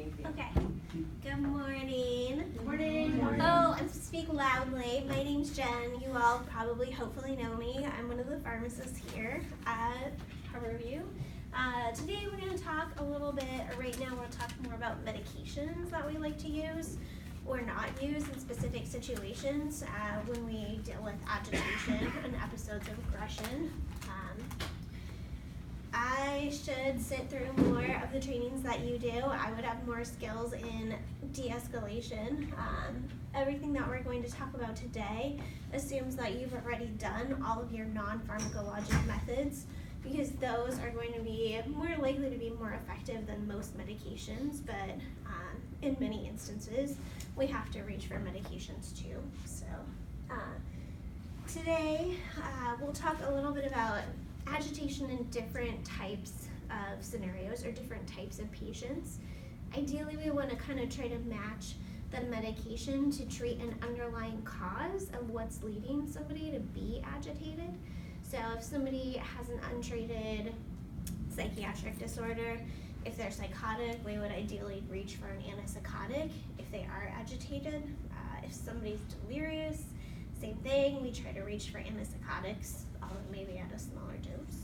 Okay. Good morning. Good morning. Oh, and speak loudly. My name's Jen. You all probably, hopefully know me. I'm one of the pharmacists here at Harborview. Today we're going to talk a little bit, or right now we'll talk more about medications that we like to use or not use in specific situations when we deal with agitation and episodes of aggression. I should sit through more of the trainings that you do. I would have more skills in de-escalation. Everything that we're going to talk about today assumes that you've already done all of your non-pharmacologic methods, because those are going to be more likely to be more effective than most medications, but in many instances, we have to reach for medications too. So today, we'll talk a little bit about agitation in different types of scenarios or different types of patients. Ideally, we want to kind of try to match the medication to treat an underlying cause of what's leading somebody to be agitated. So if somebody has an untreated psychiatric disorder, if they're psychotic, we would ideally reach for an antipsychotic if they are agitated. If somebody's delirious, same thing, we try to reach for antipsychotics, maybe at a smaller dose.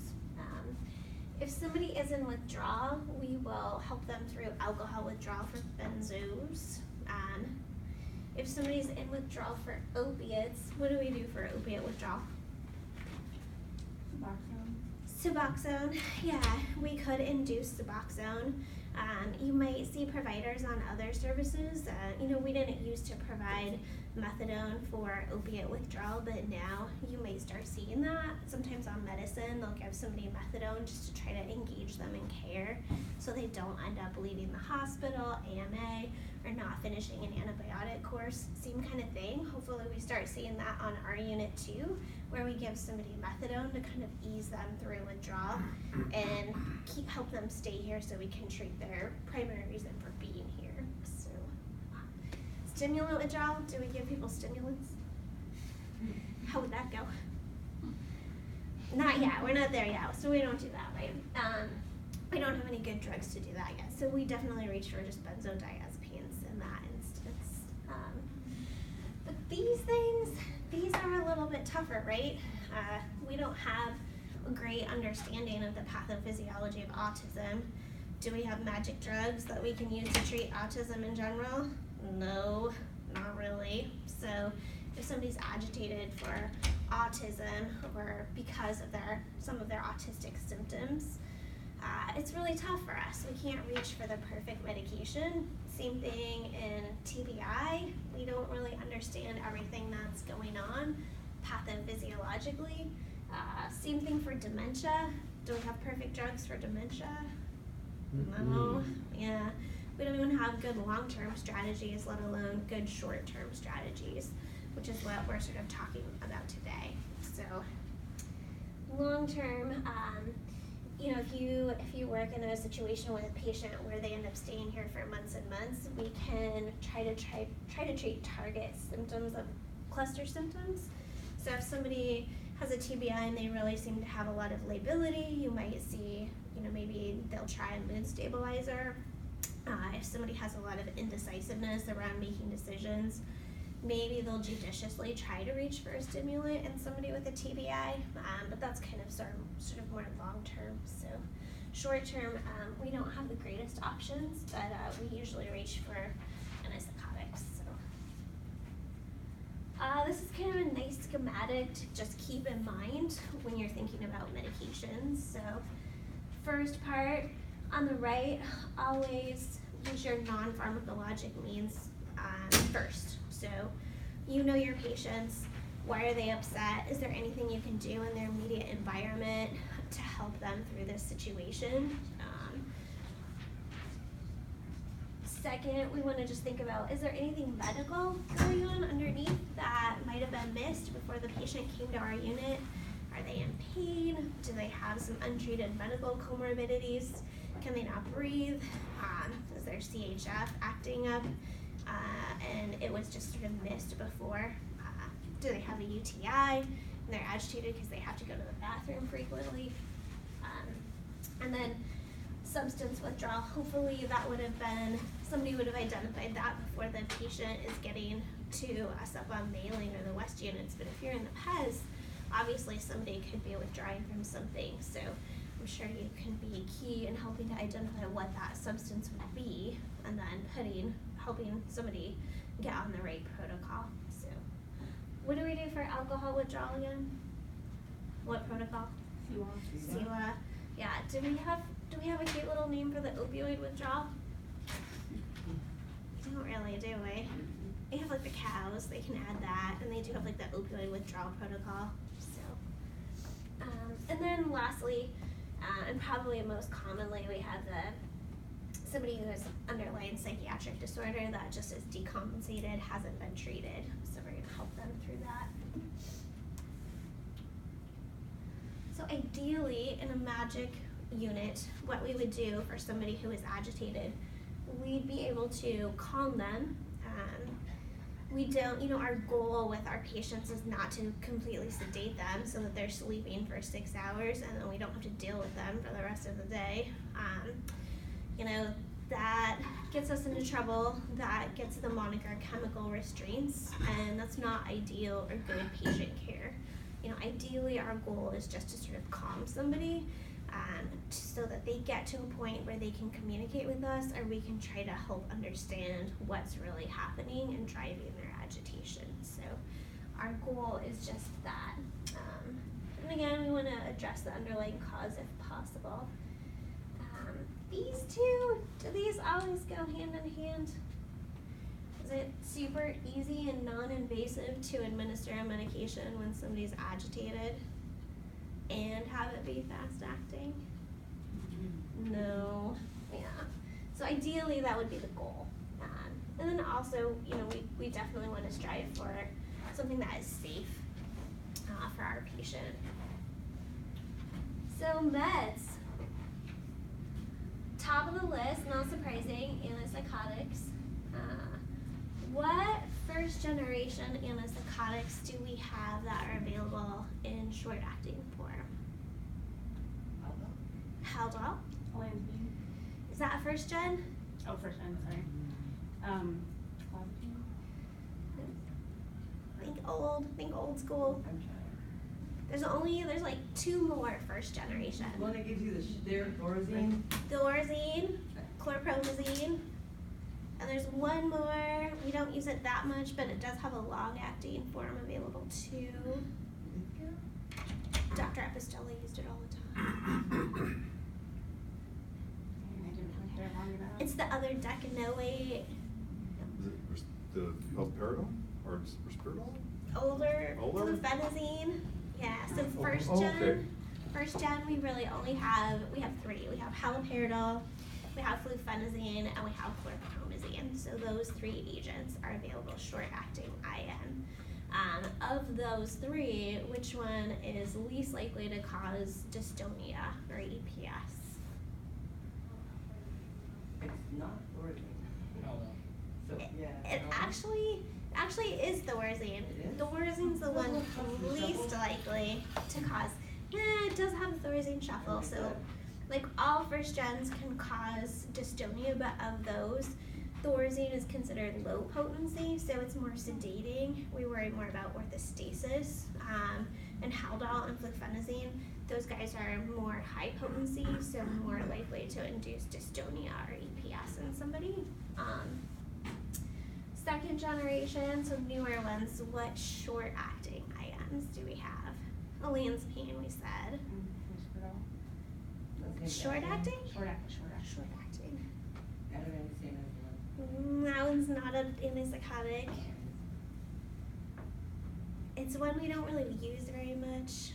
If somebody is in withdrawal, we will help them through alcohol withdrawal for benzos. If somebody's in withdrawal for opiates, what do we do for opiate withdrawal? Suboxone, yeah, we could induce Suboxone. You might see providers on other services. We didn't used to provide methadone for opiate withdrawal, but now you may start seeing that. Sometimes on medicine, they'll give somebody methadone just to try to engage them in care so they don't end up leaving the hospital, AMA, or not finishing an antibiotic course. Same kind of thing. Hopefully we start seeing that on our unit too, where we give somebody methadone to kind of ease them through withdrawal and help them stay here so we can treat their primary reason for being here. So, stimulant withdrawal, do we give people stimulants? How would that go? Not yet, we're not there yet, so we don't do that, right? We don't have any good drugs to do that yet, so we definitely reach for just benzodiazepines in that instance. But these are a little bit tougher, right? We don't have a great understanding of the pathophysiology of autism. Do we have magic drugs that we can use to treat autism in general? No, not really. So if somebody's agitated for autism or because of some of their autistic symptoms, it's really tough for us. We can't reach for the perfect medication. Same thing in TBI. We don't really understand everything that's going on pathophysiologically. Same thing for dementia. Do we have perfect drugs for dementia? No. Yeah. We don't even have good long-term strategies, let alone good short-term strategies, which is what we're sort of talking about today. So long-term, if you work in a situation with a patient where they end up staying here for months and months, we can try to treat target symptoms of cluster symptoms. So if somebody has a TBI and they really seem to have a lot of lability, you might see, maybe they'll try a mood stabilizer. If somebody has a lot of indecisiveness around making decisions, maybe they'll judiciously try to reach for a stimulant in somebody with a TBI, but that's kind of sort of more long-term. So short-term, we don't have the greatest options, but we usually reach for antipsychotics. So this is kind of a nice schematic to just keep in mind when you're thinking about medications. So first part, on the right, always use your non-pharmacologic means first. So you know your patients. Why are they upset? Is there anything you can do in their immediate environment to help them through this situation? Second, we want to just think about, is there anything medical going on underneath that might have been missed before the patient came to our unit? Are they in pain? Do they have some untreated medical comorbidities? Can they not breathe? Is their CHF acting up and it was just sort of missed before? Do they have a UTI and they're agitated because they have to go to the bathroom frequently? And then substance withdrawal, hopefully that would have been, somebody would have identified that before the patient is getting to us up on mailing or the West units. But if you're in the PES, obviously somebody could be withdrawing from something. So I'm sure you can be key in helping to identify what that substance would be, and then helping somebody get on the right protocol. So what do we do for alcohol withdrawal again? What protocol? SEWA. Yeah, do we have a cute little name for the opioid withdrawal? We don't really, do we? They have like the cows, they can add that, and they do have like the opioid withdrawal protocol. So, and then lastly, and probably most commonly, we have somebody who has underlying psychiatric disorder that just is decompensated, hasn't been treated. So we're gonna help them through that. So ideally, in a magic unit, what we would do for somebody who is agitated, we'd be able to calm them. We don't, our goal with our patients is not to completely sedate them so that they're sleeping for 6 hours and then we don't have to deal with them for the rest of the day. That gets us into trouble, that gets the moniker chemical restraints, and that's not ideal or good patient care. Ideally our goal is just to sort of calm somebody so that they get to a point where they can communicate with us, or we can try to help understand what's really happening and driving their agitation. So our goal is just that. And again, we want to address the underlying cause if possible. These two, do these always go hand in hand? Is it super easy and non-invasive to administer a medication when somebody's agitated and have it be fast acting? No. Yeah. So ideally that would be the goal. And then also, we definitely want to strive for something that is safe for our patient. So meds. Top of the list, not surprising, antipsychotics. What first generation antipsychotics do we have that are available in short acting form? Haldol. Is that a first gen? Oh, first gen, sorry. Think old school. There's like 2 more first generation. One that gives you the Thorazine. Thorazine, chlorpromazine, and there's one more. We don't use it that much, but it does have a long-acting form available too. Dr. Epistelli used it all the time. It's the other decanoate. Is it the haloperidol or risperidol? Older? Flufenazine. Yeah, so first gen we really only have, we have 3. We have haloperidol, we have flufenazine, and we have chlorpromazine. So those 3 agents are available short-acting IM. Of those 3, which one is least likely to cause dystonia or EPS? It's not Thorazine. No. So, yeah. It actually is Thorazine. Thorzazine's the one least likely to cause. It does have a Thorazine shuffle, so like all first gens can cause dystonia, but of those, Thorazine is considered low potency, so it's more sedating. We worry more about orthostasis. And Haldol and flufenazine, those guys are more high potency, so more likely to induce dystonia or EPS in somebody. Second generation, so newer ones, what short-acting IMs do we have? Olanzapine, we said. Short-acting? Short-acting. That one's not an antipsychotic. It's one we don't really use very much.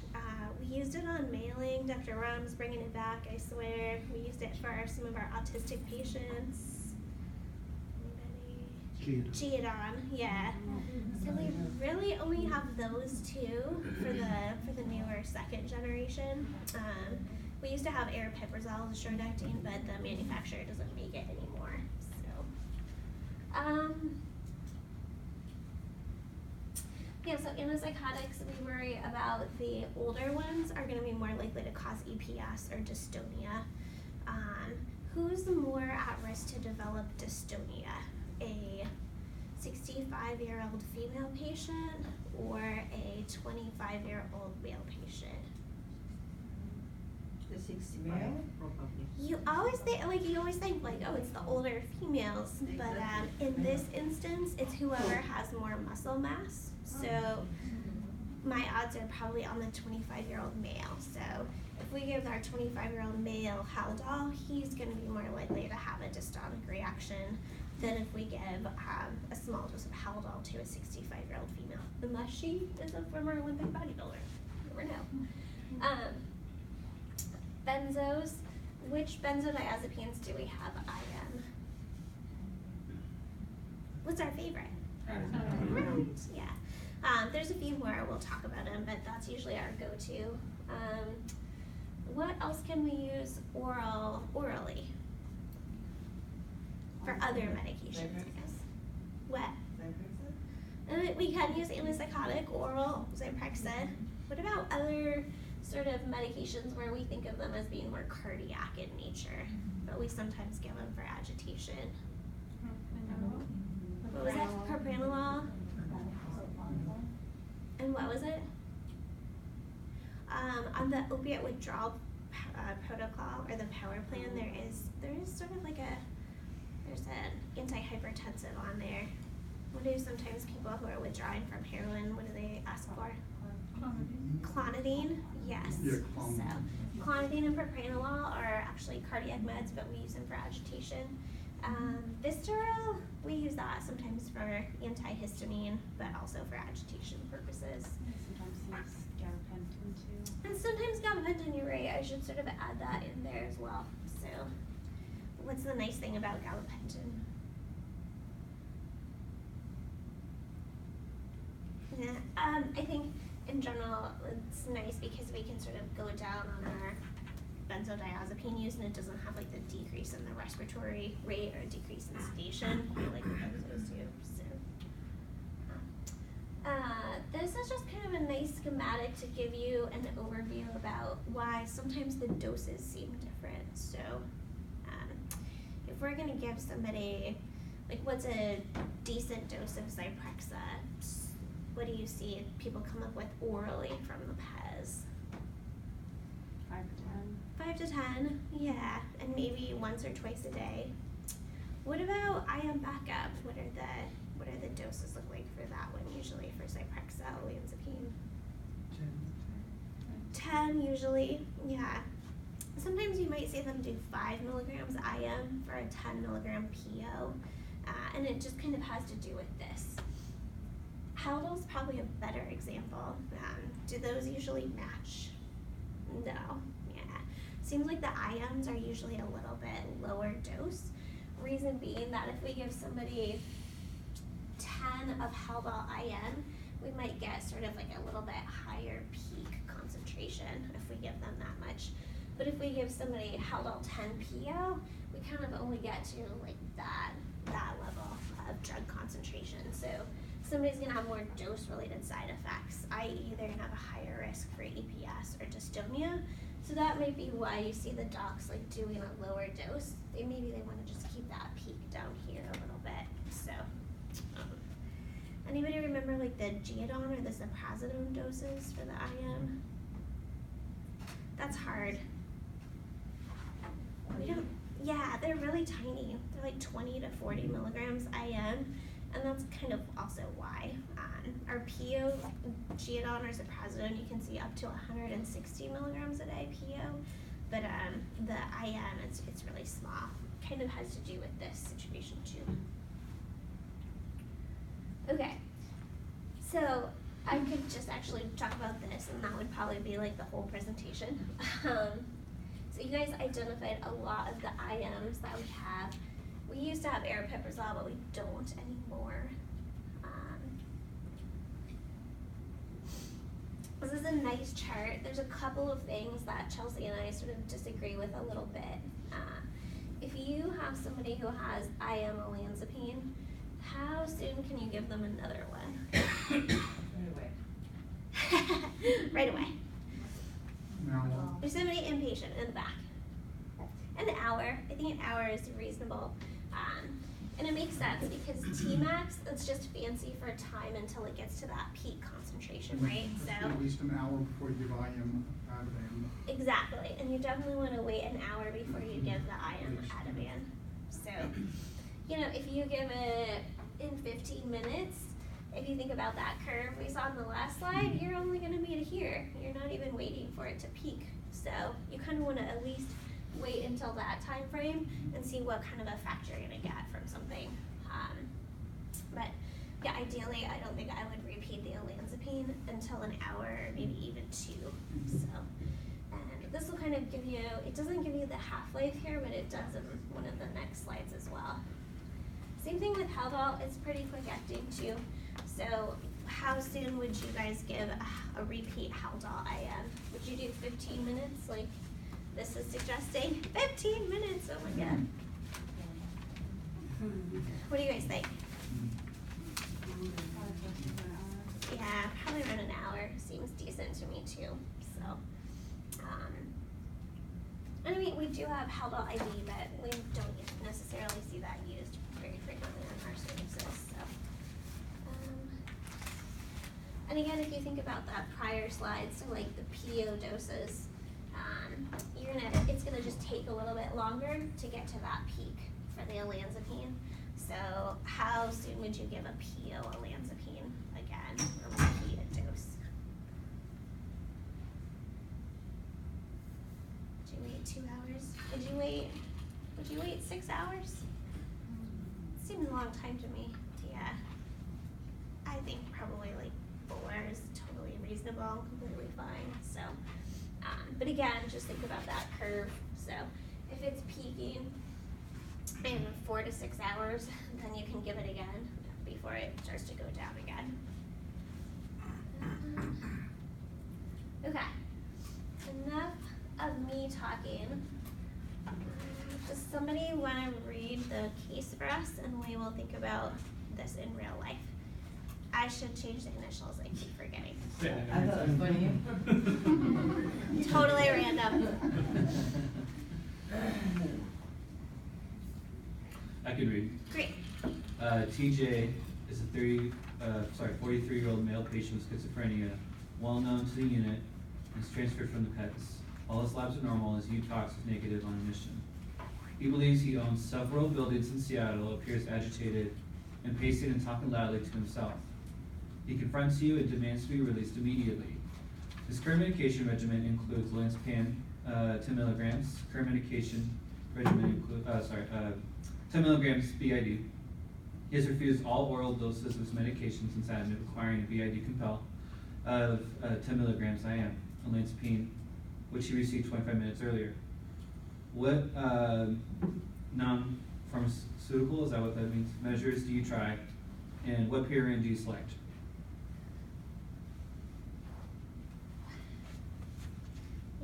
We used it on mailing. Dr. Rom's bringing it back, I swear. We used it for some of our autistic patients. Geodon, yeah. So we really only have those 2 for the newer second generation. We used to have aripiprazole as short-acting, but the manufacturer doesn't make it anymore. So antipsychotics, we worry about the older ones are going to be more likely to cause EPS or dystonia. Who's more at risk to develop dystonia? A 65-year-old female patient or a 25-year-old male patient? The 65. You always think like, oh, it's the older females, but in this instance, it's whoever has more muscle mass. So my odds are probably on the 25-year-old male. So if we give our 25-year-old male Haldol, he's going to be more likely to have a dystonic reaction than if we give a small dose of Haldol to a 65-year-old female, unless she is a former Olympic bodybuilder. You never know. Benzos. Which benzodiazepines do we have IM? What's our favorite? Right, yeah. There's a few more, we'll talk about them, but that's usually our go-to. What else can we use orally? For other medications, I guess. What? We can use antipsychotic, oral, Zyprexa. What about other sort of medications where we think of them as being more cardiac in nature, but we sometimes give them for agitation? What was it? Propranolol? And what was it? On the opiate withdrawal protocol or the power plan, there is sort of like there's an antihypertensive on there. What do sometimes people who are withdrawing from heroin, what do they ask for? Clonidine, yes. Yeah, clonidine. So clonidine and propranolol are actually cardiac meds, but we use them for agitation. Visceral, we use that sometimes for antihistamine, but also for agitation purposes. Sometimes use gabapentin too. And sometimes gabapentin, you're right, I should sort of add that in there as well. So what's the nice thing about gabapentin? Yeah, I think in general it's nice because we can sort of go down on our benzodiazepine use and it doesn't have like the decrease in the respiratory rate or decrease in sedation like the benzos do. So this is just kind of a nice schematic to give you an overview about why sometimes the doses seem different. So if we're going to give somebody, like what's a decent dose of Zyprexa, what do you see people come up with orally from the PES? 5 to 10. 5 to 10, yeah, and maybe once or twice a day. What about IM backup? What are the doses look like for that one usually for Zyprexa, olanzapine? 10 usually, yeah. Sometimes you might see them do 5 milligrams IM for a 10 milligram PO, and it just kind of has to do with this. Haldol's probably a better example. Do those usually match? No, yeah. Seems like the IMs are usually a little bit lower dose. Reason being that if we give somebody 10 of Haldol IM, we might get sort of like a little bit higher peak concentration if we give them that much. But if we give somebody Haldol 10 PO, we kind of only get to like that level of drug concentration. So somebody's gonna have more dose-related side effects, i.e. they're gonna have a higher risk for EPS or dystonia. So that might be why you see the docs like doing a lower dose. Maybe they wanna just keep that peak down here a little bit. So, anybody remember like the Geodon or the Ziprasidone doses for the IM? That's hard. We don't, yeah, they're really tiny. They're like 20 to 40 milligrams IM. And that's kind of also why. Our PO, Geodon or Ziprasidone, you can see up to 160 milligrams a day PO, but the IM, it's really small. Kind of has to do with this situation too. Okay, so I could just actually talk about this and that would probably be like the whole presentation. So you guys identified a lot of the IMs that we have. We used to have aripiprazole, but we don't anymore. This is a nice chart. There's a couple of things that Chelsea and I sort of disagree with a little bit. If you have somebody who has IM olanzapine, how soon can you give them another one? Right away. Right away. No. There's somebody inpatient in the back. An hour. I think an hour is reasonable. And it makes sense because Tmax, it's just fancy for time until it gets to that peak concentration, right? So At least an hour before you give IM Ativan. exactly, and you definitely want to wait an hour before you give the IM Ativan. So, you know, if you give it in 15 minutes, if you think about that curve we saw in the last slide, you're only going to be to here. You're not even waiting for it to peak. So you kind of want to at least wait until that time frame and see what kind of effect you're going to get from something. But yeah, ideally, I don't think I would repeat the olanzapine until an hour or maybe even 2. So, and this will kind of give you, it doesn't give you the half-life here, but it does in one of the next slides as well. Same thing with Haldol, it's pretty quick acting too. So how soon would you guys give a repeat Haldol IM? Would you do 15 minutes like this is suggesting? 15 minutes, oh my god. What do you guys think? Yeah, probably around an hour seems decent to me too. So, and I mean, we do have Haldol IV, but we don't necessarily see that used very frequently in our services. So, and again, if you think about that prior slide, so like the PO doses, it's gonna just take a little bit longer to get to that peak for the olanzapine. So how soon would you give a PO olanzapine again, or repeat a dose? Would you wait 2 hours? Would you wait 6 hours? Seems a long time to me. Yeah. I think probably like 4 is totally reasonable, completely fine. So, but again, just think about that curve. So if it's peaking in 4 to 6 hours, then you can give it again before it starts to go down again. Okay, enough of me talking. Does somebody want to read the case for us, and we will think about this in real life? I should change the initials, I keep forgetting. I thought it was funny. Totally random. I can read. Great. TJ is a 43-year-old male patient with schizophrenia, well known to the unit, and is transferred from the PETS. All his labs are normal, his U-Tox is negative on admission. He believes he owns several buildings in Seattle, appears agitated, and pacing and talking loudly to himself. He confronts you and demands to be released immediately. His current medication regimen includes olanzapine, 10 milligrams. Current medication regimen includes, 10 milligrams BID. He has refused all oral doses of his medication since admit, requiring a BID compel of 10 milligrams IM, olanzapine, which he received 25 minutes earlier. What non-pharmaceutical, is that what that means, measures do you try, and what PRN do you select?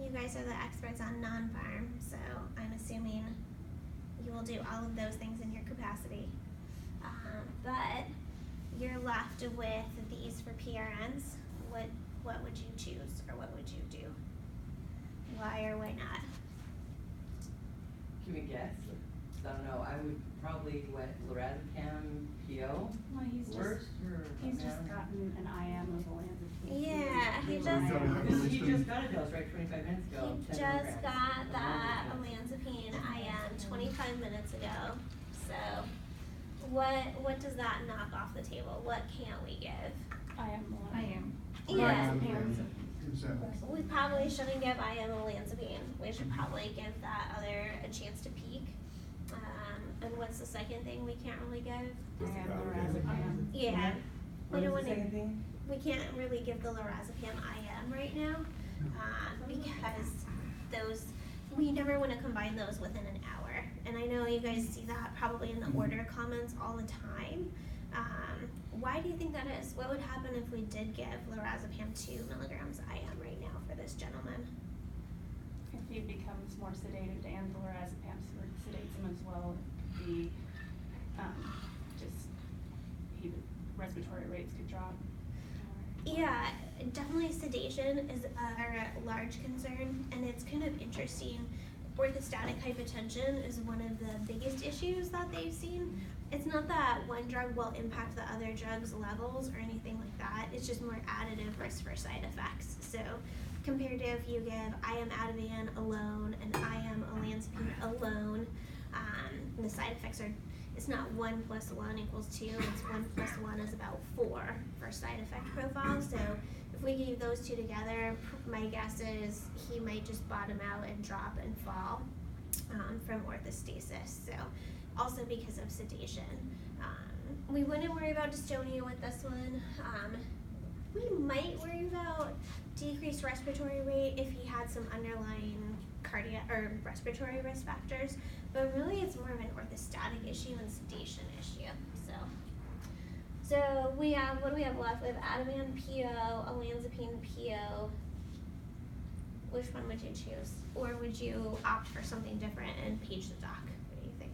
You guys are the experts on non-pharm, so I'm assuming you will do all of those things in your capacity. But you're left with these for PRNs. What would you choose, or what would you do? Why or why not? Can we guess? I don't know, I would probably lorazepam PO Well, he's first, or? He's just gotten an IM of olanzapine. Yeah, he He's just- He just got a dose, right, 25 minutes ago. He 10 just milligrams. got that olanzapine IM 25 minutes ago. So what does that knock off the table? What can't we give? IM. Yeah. We probably shouldn't give IM olanzapine. We should probably give that other a chance to peak. And what's the second thing we can't really give? Lorazepam. Yeah. What We is don't the wanna, second thing? we can't really give the lorazepam IM right now, because those, we never wanna combine those within an hour. And I know you guys see that probably in the order comments all the time. Why do you think that is? What would happen if we did give lorazepam 2 milligrams IM right now for this gentleman? If he becomes more sedated and the lorazepam sedates him as well, the, respiratory rates could drop. Yeah, definitely sedation is a large concern, and it's kind of interesting orthostatic hypotension is one of the biggest issues that they've seen. It's not that one drug will impact the other drug's levels or anything like that. It's just more additive risk for side effects. So compared to if you give IM Ativan alone and IM olanzapine alone, the side effects are, it's not 1 + 1 = 2, it's 1 + 1 is about 4 for side effect profile. So if we gave those two together, my guess is he might just bottom out and drop and fall from orthostasis. So also because of sedation. We wouldn't worry about dystonia with this one. We might worry about decreased respiratory rate if he had some underlying cardiac or respiratory risk factors, but really it's more of an orthostatic issue and sedation issue. So we have, what do we have left? We have Ativan PO, olanzapine PO. Which one would you choose? Or would you opt for something different and page the doc? What do you think?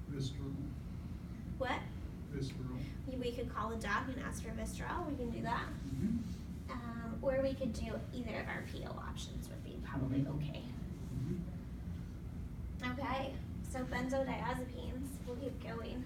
Visceral. What? Visceral. We could call the doc and ask for Visceral, we can do that. Mhm. Or we could do either of our PO options would be probably okay. Mhm. Okay, so benzodiazepines, we'll keep going.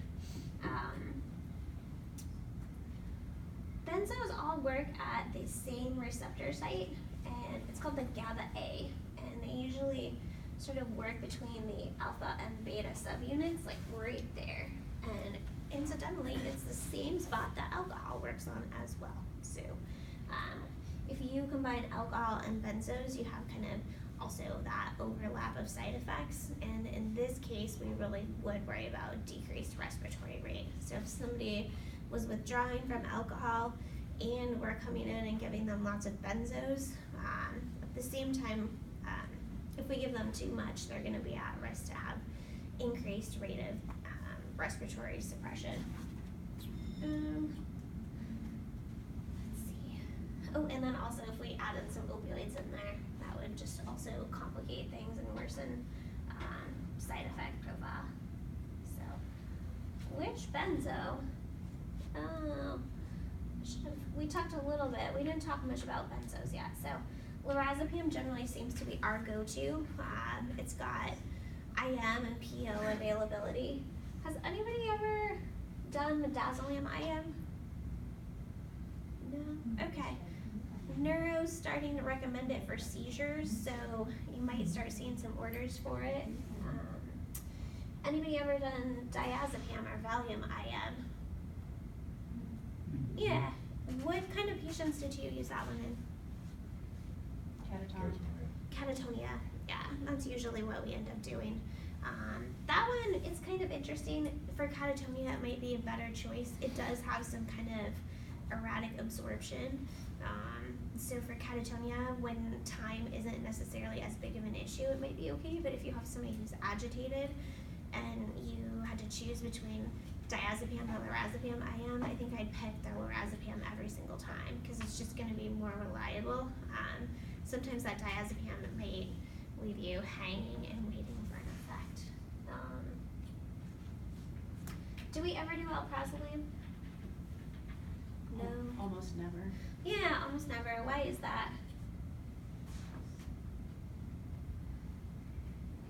Benzos all work at the same receptor site, and it's called the GABA A, and they usually sort of work between the alpha and beta subunits, like right there. And incidentally, it's the same spot that alcohol works on as well. So if you combine alcohol and benzos, you have kind of also that overlap of side effects. And in this case, we really would worry about decreased respiratory rate. So if somebody was withdrawing from alcohol and we're coming in and giving them lots of benzos, at the same time, if we give them too much, they're going to be at risk to have increased rate of respiratory suppression. Let's see. Oh, and then also if we added some opioids in there, that would just also complicate things and worsen side effect profile. So, which benzo? Oh, we talked a little bit. We didn't talk much about benzos yet. So, lorazepam generally seems to be our go-to. It's got IM and PO availability. Has anybody ever done midazolam IM? No? Okay. Neuro's starting to recommend it for seizures, so you might start seeing some orders for it. Anybody ever done diazepam or Valium IM? Yeah. What kind of patients did you use that one in? Catatonia. Yeah, that's usually what we end up doing. That one, it's kind of interesting. For catatonia, it might be a better choice. It does have some kind of erratic absorption. So for catatonia, when time isn't necessarily as big of an issue, it might be okay. But if you have somebody who's agitated and you had to choose between diazepam or lorazepam IM, I think I'd pick the lorazepam every single time because it's just going to be more reliable. Sometimes that diazepam may leave you hanging and waiting for an effect. Do we ever do alprazolam? No. Almost never. Yeah, almost never. Why is that?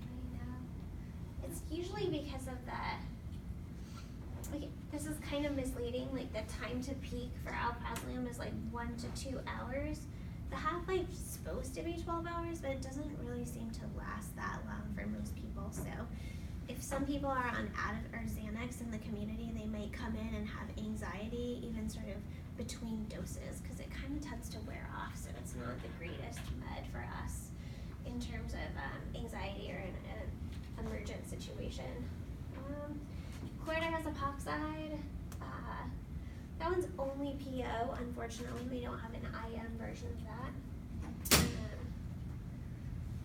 I know. It's usually because of the, like, this is kind of misleading, like the time to peak for alprazolam is like 1 to 2 hours. The half-life is supposed to be 12 hours, but it doesn't really seem to last that long for most people. So if some people are on or Xanax in the community, they might come in and have anxiety even sort of between doses because it kind of tends to wear off. So it's not the greatest med for us in terms of anxiety or an emergent situation. Chlordiazepam epoxide. That one's only PO. Unfortunately, we don't have an IM version of that.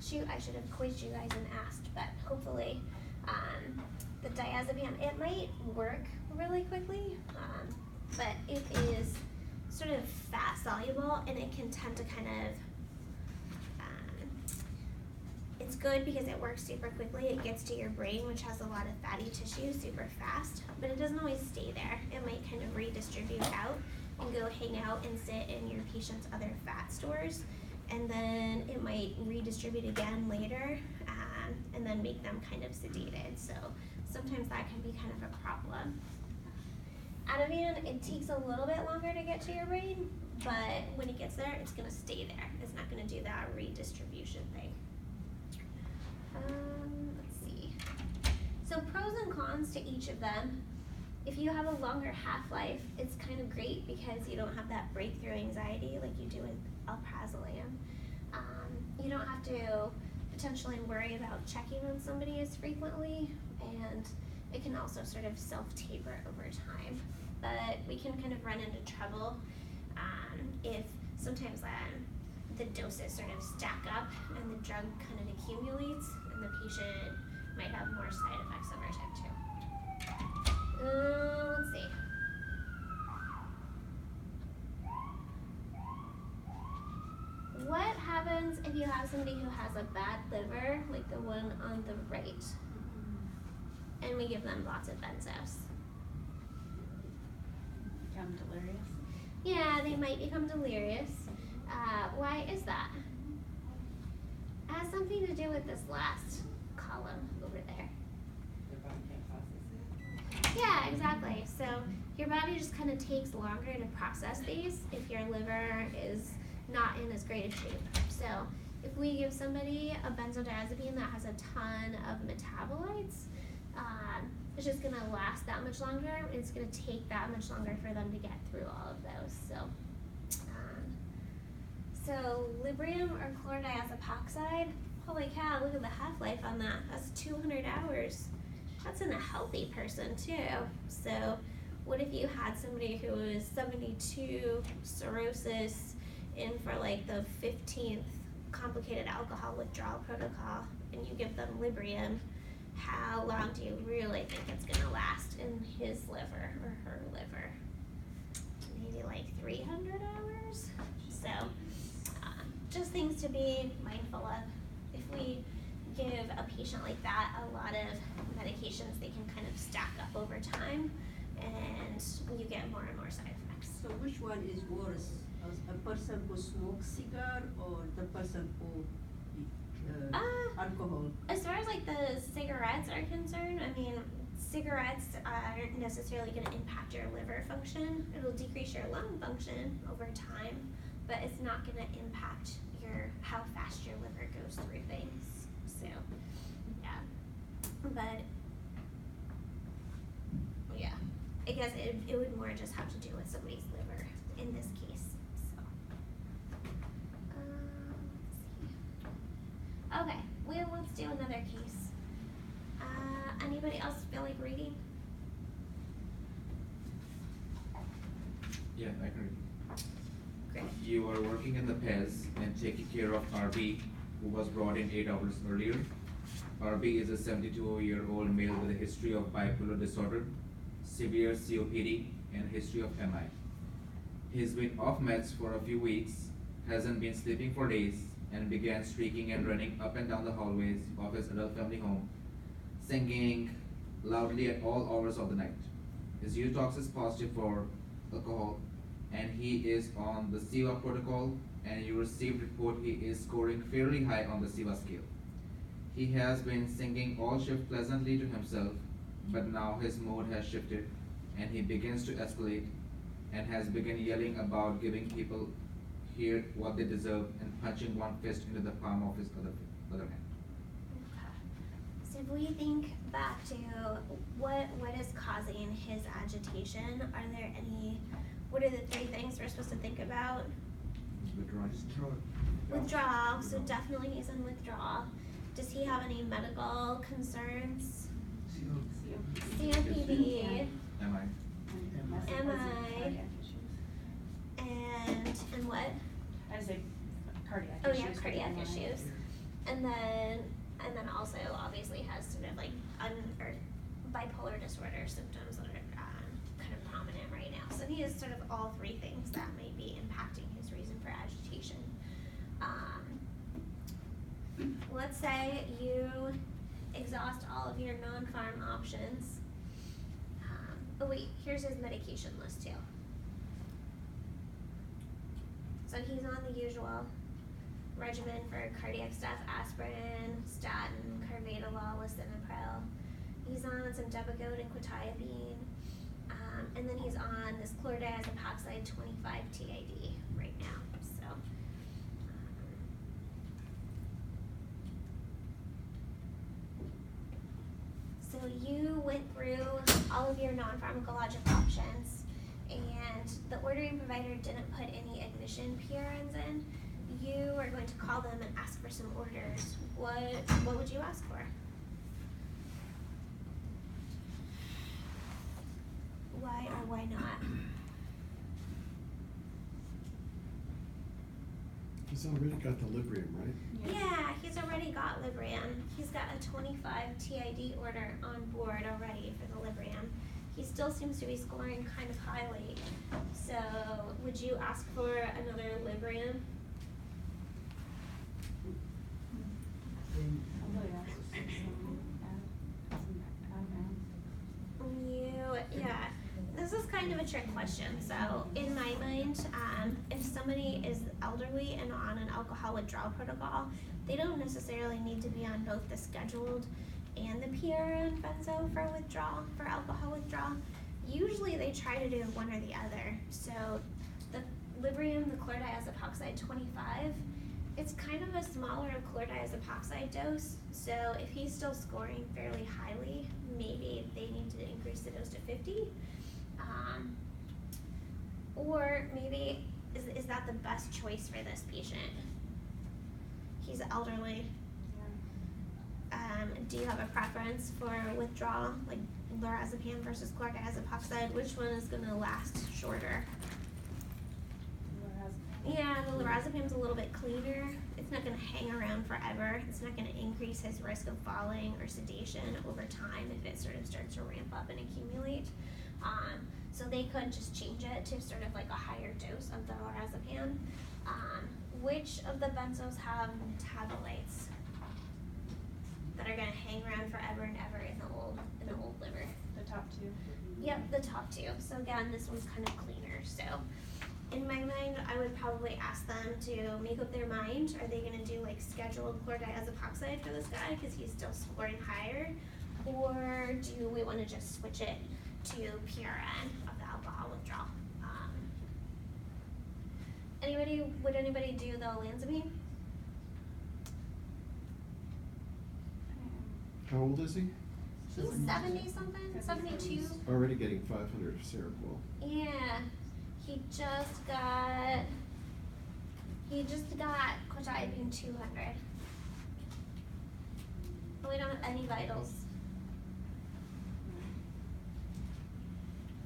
Shoot, I should have quizzed you guys and asked, but hopefully the diazepam, it might work really quickly, but it is sort of fat soluble and it can tend to kind of, it's good because it works super quickly. It gets to your brain, which has a lot of fatty tissue, super fast, but it doesn't always stay there. It might kind of redistribute out and go hang out and sit in your patient's other fat stores. and then it might redistribute again later, and then make them kind of sedated. So sometimes that can be kind of a problem. Ativan, it takes a little bit longer to get to your brain, but when it gets there, it's gonna stay there. It's not gonna do that redistribution thing. Let's see. So pros and cons to each of them. If you have a longer half-life, it's kind of great because you don't have that breakthrough anxiety like you do with alprazolam. You don't have to potentially worry about checking on somebody as frequently, and it can also sort of self-taper over time. But we can kind of run into trouble if sometimes the doses sort of stack up and the drug kind of accumulates, and the patient might have more side effects over time too. Let's see. What happens if you have somebody who has a bad liver, like the one on the right, and we give them lots of benzos? Become delirious. Yeah, they might become delirious. Why is that? It has something to do with this last column over there. Their body can't process it. Yeah, exactly. So your body just kind of takes longer to process these if your liver is not in as great a shape. So if we give somebody a benzodiazepine that has a ton of metabolites, it's just gonna last that much longer. It's gonna take that much longer for them to get through all of those. So Librium or chlordiazepoxide, holy cow, look at the half-life on that. That's 200 hours. That's in a healthy person too. So what if you had somebody who was 72, cirrhosis, in for like the 15th complicated alcohol withdrawal protocol, and you give them Librium? How long do you really think it's gonna last in his liver or her liver? Maybe like 300 hours? So, just things to be mindful of. If we give a patient like that a lot of medications, they can kind of stack up over time, and you get more and more side effects. So which one is worse? A person who smokes cigar or the person who alcohol? As far as like the cigarettes are concerned, I mean, cigarettes aren't necessarily going to impact your liver function. It'll decrease your lung function over time, but it's not going to impact how fast your liver goes through things. So, yeah. But, yeah, I guess it would more just have to do with somebody's liver in this case. So, let's see. Okay, well, let's do another case. Anybody else feel like reading? Yeah, I can read. Great. You are working in the PES and taking care of RB, who was brought in 8 hours earlier. RB is a 72-year-old male with a history of bipolar disorder, severe COPD, and history of MI. He's been off meds for a few weeks, hasn't been sleeping for days, and began streaking and running up and down the hallways of his adult family home, singing loudly at all hours of the night. His detox is positive for alcohol, and he is on the SIVA protocol, and you received report he is scoring fairly high on the SIVA scale. He has been singing all shift pleasantly to himself, but now his mood has shifted, and he begins to escalate, and has begun yelling about giving people here what they deserve and punching one fist into the palm of his other hand. Okay. So if we think back to what is causing his agitation, what are the 3 things we're supposed to think about? Withdrawal, so definitely he's in withdrawal. Does he have any medical concerns? COPD. MI. MI. And what? I say cardiac Oh issues. yeah, cardiac MI. issues. And then also obviously has sort of like or bipolar disorder symptoms that are kind of prominent right now. So he has sort of all 3 things that may be impacting his reason for agitation. Let's say you exhaust all of your non-pharm options. Oh wait, here's his medication list too. So he's on the usual regimen for cardiac stuff, aspirin, statin, carvedilol, lisinopril. He's on some Depakote and quetiapine. And then he's on this chlordiazepoxide 25 TID right now, so. So you went through all of your non-pharmacologic options, and the ordering provider didn't put any ignition PRNs in. You are going to call them and ask for some orders. What would you ask for? Why or why not? He's already got the Librium, right? Yeah, he's already got Librium. He's got a 25 TID order on board already for the Librium. He still seems to be scoring kind of highly. So would you ask for another Librium? Probably ask for some Yeah. This is kind of a trick question. So in my mind, if somebody is elderly and on an alcohol withdrawal protocol, they don't necessarily need to be on both the scheduled and the PRN benzo for withdrawal, for alcohol withdrawal. Usually they try to do one or the other. So the Librium, the chlordiazepoxide 25, it's kind of a smaller chlordiazepoxide dose. So if he's still scoring fairly highly, maybe they need to increase the dose to 50. Or maybe, is that the best choice for this patient? He's elderly. Do you have a preference for withdrawal, like lorazepam versus chlordiazepoxide? Which one is gonna last shorter? Yeah, the lorazepam's a little bit cleaner. It's not gonna hang around forever. It's not gonna increase his risk of falling or sedation over time if it sort of starts to ramp up and accumulate. So they could just change it to sort of like a higher dose of the lorazepam. Which of the benzos have metabolites that are gonna hang around forever and ever in the old liver? The top two. Yep, the top two. So again, this one's kind of cleaner. So in my mind, I would probably ask them to make up their mind. Are they gonna do like scheduled chlordiazepoxide for this guy because he's still scoring higher? Or do we wanna just switch it to PRN of the alcohol withdrawal? Would anybody do the olanzapine? How old is he? He's 70 something, 72. Already getting 500 of Seroquel. Yeah, he just got quetiapine 200. But we don't have any vitals.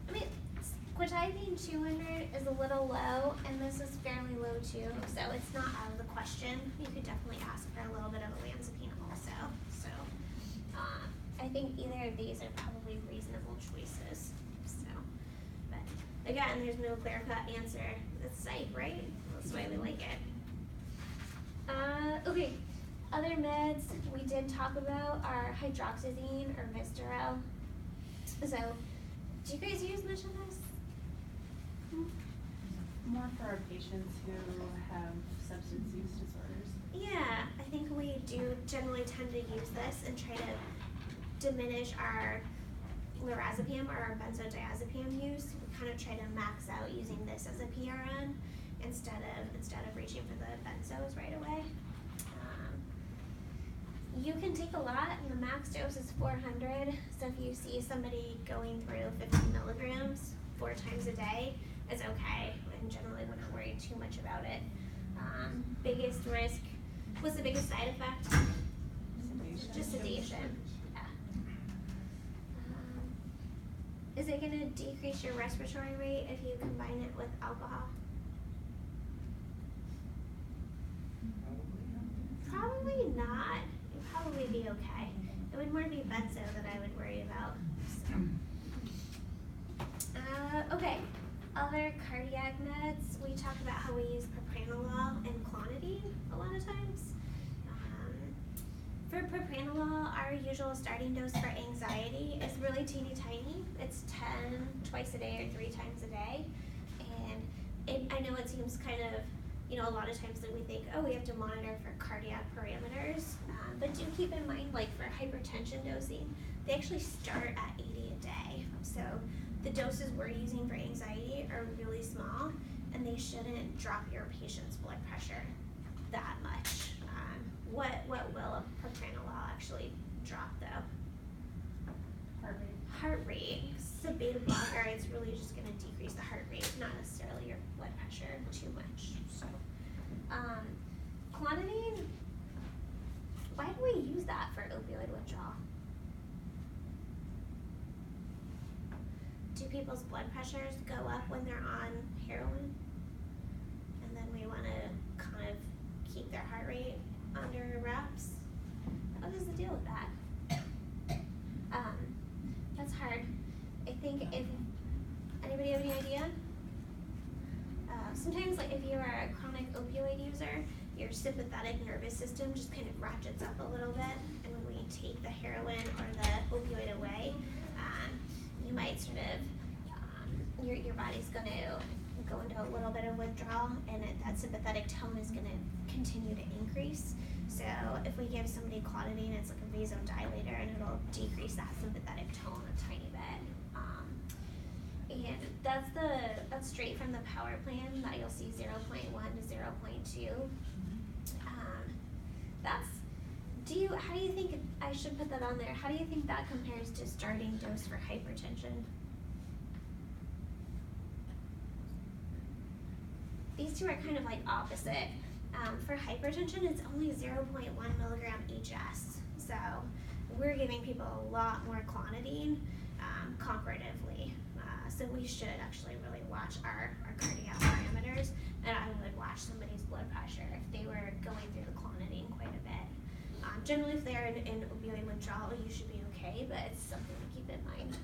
I mean, quetiapine 200 is a little low, and this is fairly low too, so it's not out of the question. You could definitely ask for a little bit of olanzapine also. So, I think either of these are probably reasonable choices. So, but again, there's no clear-cut answer. It's safe, right? That's why we like it. Okay, other meds we did talk about are hydroxyzine or Vistarel. So, do you guys use much of this? More for our patients who have substance use disorders. Yeah, I think we do generally tend to use this and try to diminish our lorazepam or our benzodiazepam use. We kind of try to max out using this as a PRN instead of reaching for the benzos right away. You can take a lot, and the max dose is 400. So if you see somebody going through 50 milligrams 4 times a day, it's okay. I generally wouldn't worry too much about it. Biggest risk, what's the biggest side effect? Sedation. Just sedation. Yeah. Is it gonna decrease your respiratory rate if you combine it with alcohol? Probably not. You'd probably be okay. It would more be benzo that I would worry about. So. Okay. Other cardiac meds, we talk about how we use propranolol and clonidine a lot of times. For propranolol, our usual starting dose for anxiety is really teeny tiny. It's 10 twice a day or 3 times a day. And I know it seems kind of, you know, a lot of times that we think, oh, we have to monitor for cardiac parameters, but do keep in mind, like for hypertension dosing, they actually start at 80 a day. So the doses we're using for anxiety are really small, and they shouldn't drop your patient's blood pressure that much. What will a propranolol actually drop though? Heart rate. Heart rate. So beta blocker, it's really just gonna decrease the heart rate, not necessarily your blood pressure too much. So, clonidine, why do we use that for opioid withdrawal? Do people's blood pressures go up when they're on heroin? And then we wanna kind of keep their heart rate under wraps? What is the deal with that? That's hard. I think if, anybody have any idea? Sometimes like if you are a chronic opioid user, your sympathetic nervous system just kind of ratchets up a little bit, and when we take the heroin or the opioid away, you might sort of, your body's gonna go into a little bit of withdrawal, and that sympathetic tone is gonna continue to increase. So if we give somebody clonidine, it's like a vasodilator, and it'll decrease that sympathetic tone a tiny bit. And that's straight from the power plan that you'll see 0.1 to 0.2. How do you think, I should put that on there, how do you think that compares to starting dose for hypertension? These two are kind of like opposite. For hypertension, it's only 0.1 milligram HS. So we're giving people a lot more clonidine comparatively. So we should actually really watch our cardiac parameters, and I would watch somebody's blood pressure if they were going through the clonidine quite a bit. Generally, if they're in opioid withdrawal, you should be okay, but it's something to keep in mind.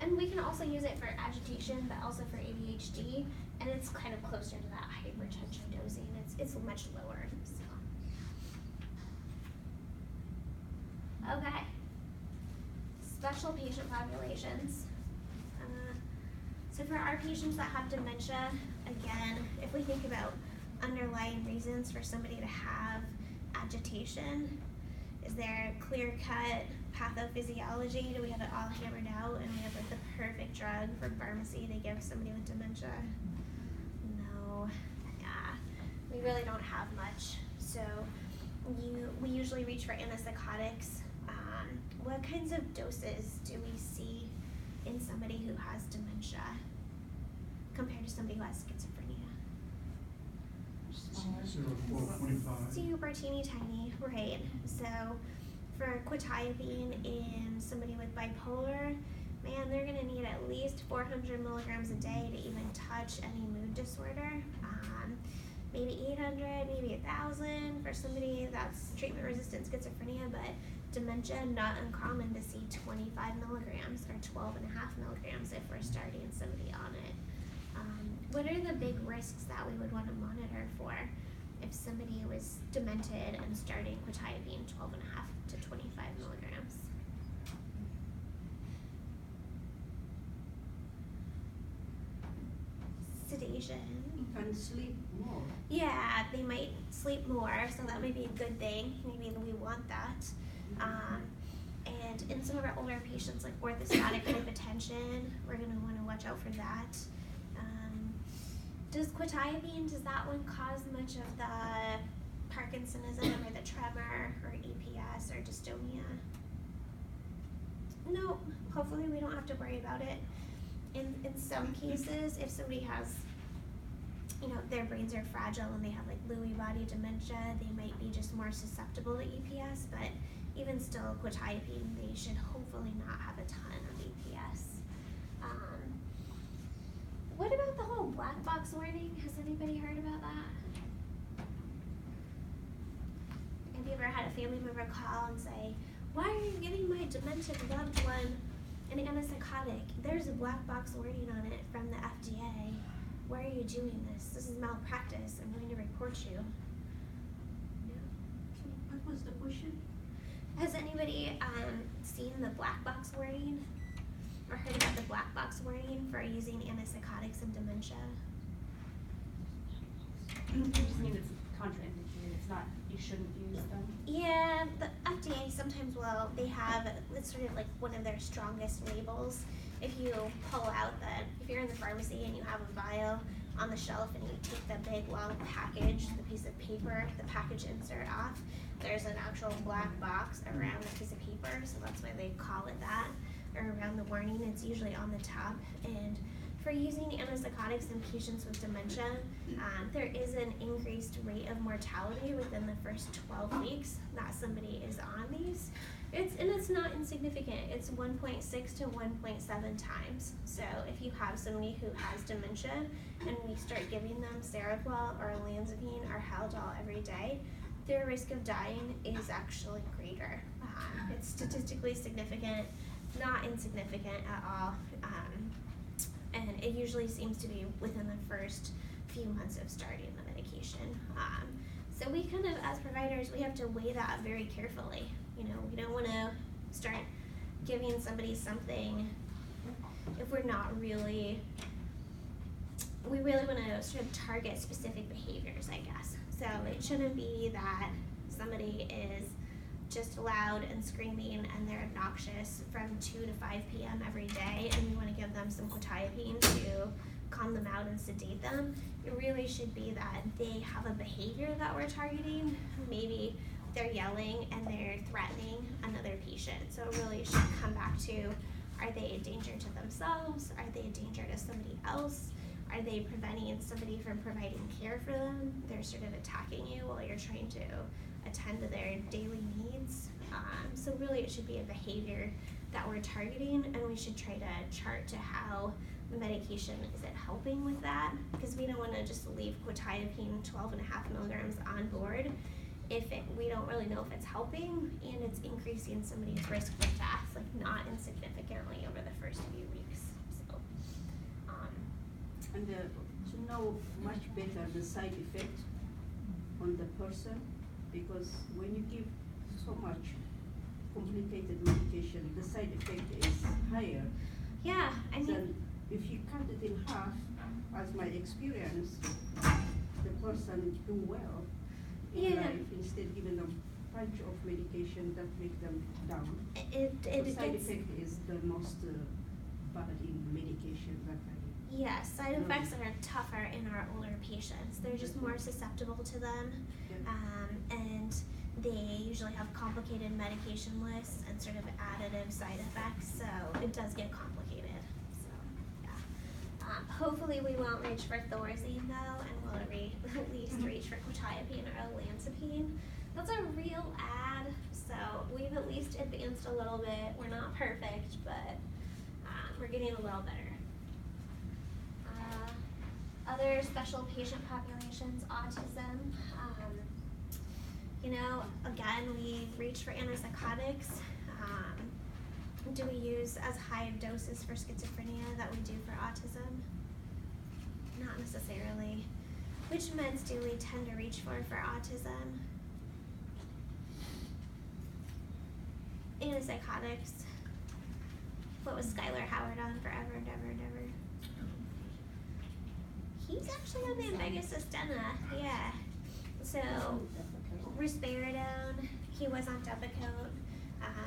And we can also use it for agitation, but also for ADHD, and it's kind of closer to that hypertension dosing. It's much lower. So. Okay. Special patient populations. So for our patients that have dementia, again, if we think about underlying reasons for somebody to have agitation, is there clear-cut pathophysiology? Do we have it all hammered out and we have like the perfect drug for pharmacy to give somebody with dementia? No. Yeah. We really don't have much. So we usually reach for antipsychotics. What kinds of doses do we see in somebody who has dementia compared to somebody who has schizophrenia? Smaller. 0.425. Super teeny tiny, right? So for quetiapine in somebody with bipolar, man, they're gonna need at least 400 milligrams a day to even touch any mood disorder. Maybe 800, maybe 1,000 for somebody that's treatment-resistant schizophrenia, but dementia, not uncommon to see 25 milligrams or 12.5 milligrams if we're starting somebody on it. What are the big risks that we would want to monitor for if somebody was demented and starting quetiapine 12.5 to 25 milligrams? Sedation. You can sleep more. Yeah, they might sleep more, so that might be a good thing. Maybe we want that. And in some of our older patients, like orthostatic hypotension, we're going to want to watch out for that. Does that one cause much of the Parkinsonism or the tremor or EPS or dystonia? No, hopefully we don't have to worry about it. In some cases, if somebody has, their brains are fragile and they have like Lewy body dementia, they might be just more susceptible to EPS, but even still, quetiapine, they should hopefully not have a ton of EPS. What about the whole black box warning? Has anybody heard about that? Have you ever had a family member call and say, why are you giving my demented loved one an antipsychotic? There's a black box warning on it from the FDA. Why are you doing this? This is malpractice. I'm going to report you. What was the question? Has anybody seen the black box warning or heard about the black box warning for using antipsychotics in dementia? It just means it's contraindicated, it's not, you shouldn't use them. Yeah, the FDA sometimes will, they have, it's sort of like one of their strongest labels. If you pull out if you're in the pharmacy and you have a vial on the shelf and you take the big long package, the piece of paper, the package insert off, there's an actual black box around the piece of paper, so that's why they call it that, or around the warning, it's usually on the top. And for using antipsychotics in patients with dementia, there is an increased rate of mortality within the first 12 weeks that somebody is on these. It's not insignificant. It's 1.6 to 1.7 times. So if you have somebody who has dementia and we start giving them Seroquel or olanzapine or Haldol every day, their risk of dying is actually greater. It's statistically significant, not insignificant at all. And it usually seems to be within the first few months of starting the medication. So we kind of, as providers, we have to weigh that very carefully. You know, we don't want to start giving somebody something if we're not really, we really want to sort of target specific behaviors, I guess. So it shouldn't be that somebody is just loud and screaming and they're obnoxious from 2 to 5 p.m. every day and we want to give them some quetiapine to calm them out and sedate them. It really should be that they have a behavior that we're targeting. Maybe they're yelling and they're threatening another patient. So it really should come back to, are they a danger to themselves? Are they a danger to somebody else? Are they preventing somebody from providing care for them? They're sort of attacking you while you're trying to attend to their daily needs. So really it should be a behavior that we're targeting, and we should try to chart to how the medication, is it helping with that? Because we don't want to just leave quetiapine 12.5 milligrams on board if we don't really know if it's helping and it's increasing somebody's risk for death, like not insignificantly over the first few weeks. So, And to know much better the side effect on the person, because when you give so much complicated medication, the side effect is higher. yeah, I mean, Then if you cut it in half, as my experience, the person do well in Yeah. life instead giving them bunch of medication that make them down. The side it's, effect is the most bad in medication that yeah, side effects are tougher in our older patients. They're just more susceptible to them. And they usually have complicated medication lists and sort of additive side effects, so it does get complicated. So, yeah. Hopefully we won't reach for Thorazine though, and we'll at least reach for quetiapine or olanzapine. That's a real ad, so we've at least advanced a little bit. We're not perfect, but we're getting a little better. Other special patient populations, autism. You know, again, we reach for antipsychotics. Do we use as high of doses for schizophrenia that we do for autism? Not necessarily. Which meds do we tend to reach for autism? Antipsychotics. What was Skylar Howard on forever and ever and ever? He's actually on the Invega Sustenna, yeah. So, risperidone, he was on Depakote.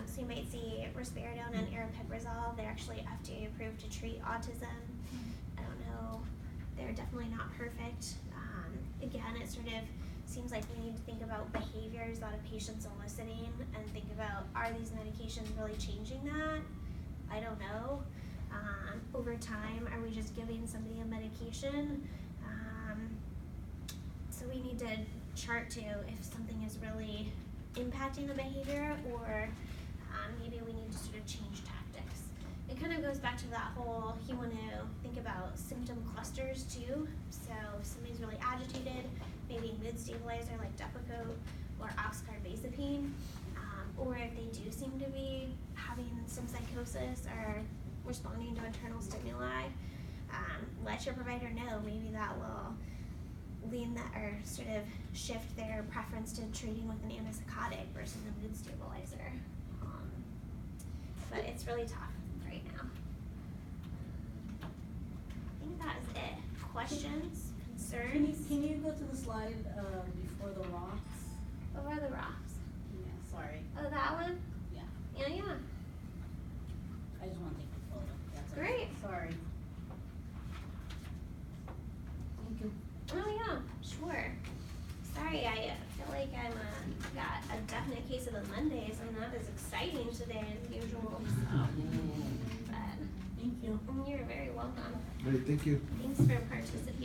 So you might see risperidone and aripiprazole. They're actually FDA approved to treat autism. I don't know, they're definitely not perfect. Again, it sort of seems like we need to think about behaviors that a patient's eliciting and think about, are these medications really changing that? I don't know. Over time, are we just giving somebody a medication? So we need to chart too if something is really impacting the behavior, or maybe we need to sort of change tactics. It kind of goes back to that whole, you want to think about symptom clusters too. So if somebody's really agitated, maybe a mood stabilizer like Depakote or oxcarbazepine, or if they do seem to be having some psychosis or responding to internal stimuli, let your provider know. Maybe that will lean that, or sort of shift their preference to treating with an antipsychotic versus a mood stabilizer. But it's really tough right now. I think that is it. Questions, concerns? Can you go to the slide, before the rocks? What are the rocks? Yeah, sorry, Oh, that one? yeah, Yeah. I just wanna take a photo, that's all. Great. Sorry. Thank you. Oh, yeah, sure. Sorry, I feel like I'm, got a definite case of the Mondays. I'm not as exciting today as usual, so. But Thank you. you're very welcome. Great, thank you. Thanks for participating.